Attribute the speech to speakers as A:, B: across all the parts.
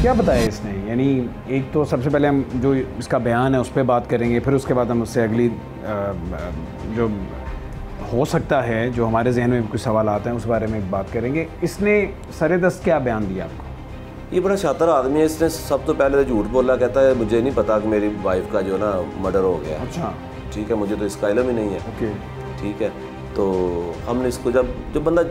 A: क्या बताया इसने? यानी एक तो सबसे पहले हम जो इसका बयान है उस पर बात करेंगे, फिर उसके बाद हम उससे अगली जो हो सकता है जो हमारे जहन में कुछ सवाल आते हैं उस बारे में बात करेंगे। इसने सरेदस्त क्या बयान दिया आपको?
B: ये बड़ा शातिर आदमी है। इसने सब तो पहले तो झूठ बोला, कहता है मुझे नहीं पता कि मेरी वाइफ का जो ना मर्डर हो गया।
A: अच्छा,
B: ठीक है, मुझे तो इसका इल्म ही नहीं है।
A: ओके,
B: ठीक है, तो हमने इसको जब बंदा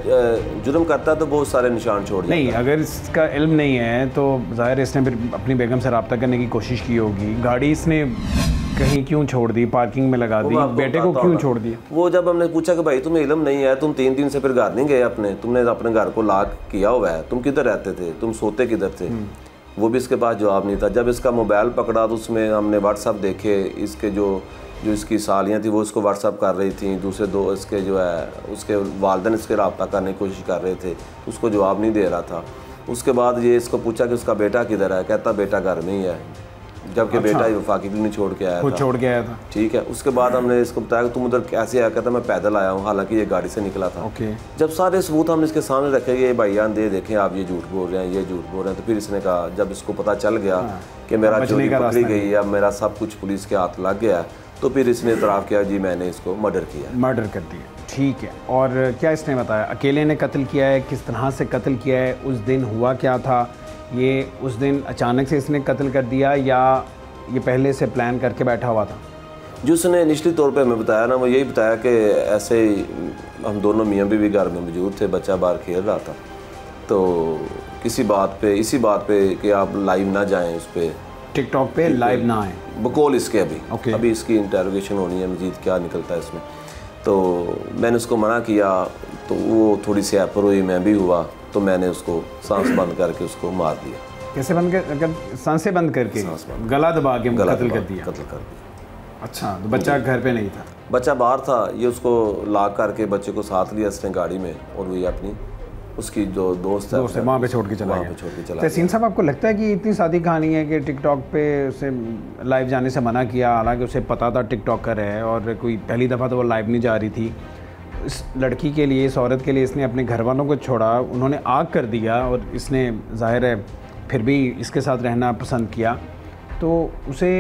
B: जुर्म करता है तो बहुत सारे निशान छोड़ जाता है।
A: नहीं, अगर इसका इल्म नहीं है तो ज़ाहिर है इसने फिर अपनी बेगम से रब्ता करने की कोशिश की होगी। गाड़ी इसने कहीं क्यों छोड़ दी, पार्किंग में लगा दी, बेटे को क्यों छोड़ दिया?
B: वो जब हमने पूछा कि भाई तुम्हें इल्म नहीं है, तुम 3 दिन से फिर घर नहीं गए अपने, तुमने अपने घर को लॉक किया हुआ है, तुम किधर रहते थे, तुम सोते किधर थे? वो भी इसके पास जवाब नहीं था। जब इसका मोबाइल पकड़ा तो उसमें हमने व्हाट्सअप देखे, इसके जो इसकी सालियाँ थी वो इसको व्हाट्सअप कर रही थी, दूसरे दो इसके जो है उसके वालिदैन इसके रब्ता करने की कोशिश कर रहे थे, उसको जवाब नहीं दे रहा था। उसके बाद ये इसको पूछा कि उसका बेटा किधर है, कहता बेटा घर में ही है, जबकि बेटा वफाकी क्लिनिक छोड़ के आया था।
A: छोड़ के आया था,
B: ठीक है। उसके बाद हमने इसको बताया कि तुम उधर कैसे आया, कहता मैं पैदल आया हूँ, हालांकि ये गाड़ी से निकला था। जब सारे सबूत हमने इसके सामने रखे, ये भाईजान दे देखें आप ये झूठ बोल रहे हैं, ये झूठ बोल रहे हैं, तो फिर इसने कहा, जब इसको पता चल गया कि मेरा चोरी पकड़ी गई है, मेरा सब कुछ पुलिस के हाथ लग गया, तो फिर इसने इतराफ़ किया जी मैंने इसको मर्डर किया,
A: मर्डर कर दिया। ठीक है, और क्या इसने बताया? अकेले ने कत्ल किया है, किस तरह से कत्ल किया है, उस दिन हुआ क्या था? ये उस दिन अचानक से इसने कत्ल कर दिया या ये पहले से प्लान करके बैठा हुआ था?
B: जो उसने इनिशली तौर पे हमें बताया ना, वो यही बताया कि ऐसे ही हम दोनों मियाँ बीवी घर में मौजूद थे, बच्चा बाहर खेल रहा था, तो इसी बात पे कि आप लाइव ना जाएं उस पर,
A: टिकटॉक पे लाइव ना आए,
B: बकौल इसके अभी इसकी इंटरोगेशन होनी है, मजीद क्या निकलता है इसमें। तो मैंने उसको मना किया तो वो थोड़ी सी ऐपर हुई, मैं भी हुआ, तो मैंने उसको सांस बंद करके उसको मार दिया।
A: कैसे बंद कर? सांसें बंद करके, गला दबा के कत्ल कर दिया। अच्छा, तो बच्चा घर पे नहीं था?
B: बच्चा बाहर था। ये उसको लॉक करके बच्चे को साथ लिया इसने गाड़ी में, और वो ये अपनी उसकी जो दोस्त है
A: वहाँ पे छोड़ के चला गया। तहसीन साहब, आपको लगता है कि इतनी सादी कहानी है कि टिकटॉक पे उसे लाइव जाने से मना किया, हालांकि उसे पता था टिकटॉकर है और कोई पहली दफ़ा तो वो लाइव नहीं जा रही थी। इस लड़की के लिए, इस औरत के लिए इसने अपने घर वालों को छोड़ा, उन्होंने आग कर दिया और इसने ज़ाहिर है फिर भी इसके साथ रहना पसंद किया। तो उसे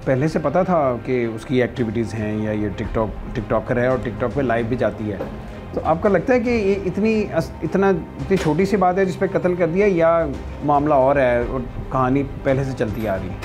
A: पहले से पता था कि उसकी एक्टिविटीज़ हैं या ये टिकटॉकर है और टिकटॉक पे लाइव भी जाती है। तो आपको लगता है कि ये इतनी छोटी सी बात है जिस पे कत्ल कर दिया, या मामला और है और कहानी पहले से चलती आ रही है?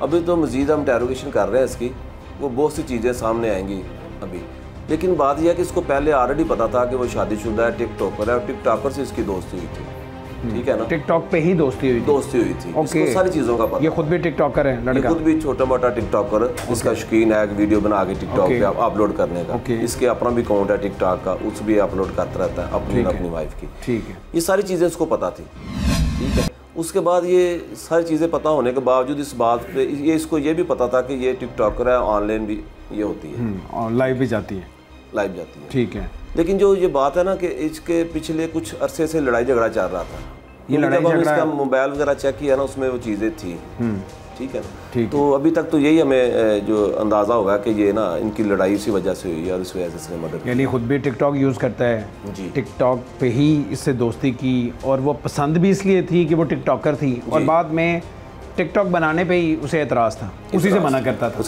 B: अभी तो मज़ीद हम इंटरोगेशन कर रहे हैं इसकी, वो बहुत सी चीज़ें सामने आएंगी अभी। लेकिन बात यह है कि इसको पहले ऑलरेडी पता था कि वो शादीशुदा है, टिकटॉकर है, और टिकटॉकर से इसकी दोस्ती हुई थी। ठीक है ना,
A: टिकटॉक पे ही दोस्ती हुई थी।
B: इसको सारी चीज़ों का पता।
A: ये खुद भी टिकटॉकर है लड़का?
B: खुद भी छोटा मोटा टिकटॉकर, इसका शौकीन है वीडियो बना के टिकटॉक पे अपलोड करने का। इसके अपना भी अकाउंट है टिकटॉक का, उस भी अपलोड करता रहता है अपनी वाइफ की।
A: ठीक है,
B: ये सारी चीज़ें इसको पता थी। ठीक है, उसके बाद ये सारी चीज़ें पता होने के बावजूद इस बात पे इसको ये भी पता था कि ये टिकटॉकर है, ऑनलाइन भी ये होती है
A: और लाइव भी जाती है।
B: ठीक है, लेकिन जो ये बात है ना कि इसके पिछले कुछ अरसे से लड़ाई झगड़ा चल रहा था। ये लड़ाई झगड़ा, इसका मोबाइल वगैरह चेक किया ना, उसमें वो चीज़ें थी। ठीक है ना, तो अभी तक तो यही हमें जो अंदाज़ा होगा कि ये ना इनकी लड़ाई इसी वजह से हुई है और इस वजह से इसने मदद।
A: यानी खुद भी टिकटॉक यूज़ करता है जी, टिकटॉक पे ही इससे दोस्ती की, और वो पसंद भी इसलिए थी कि वो टिकटॉकर थी, और बाद में टिकटॉक बनाने पे ही उसे एतराज़ था, उसी से मना करता था।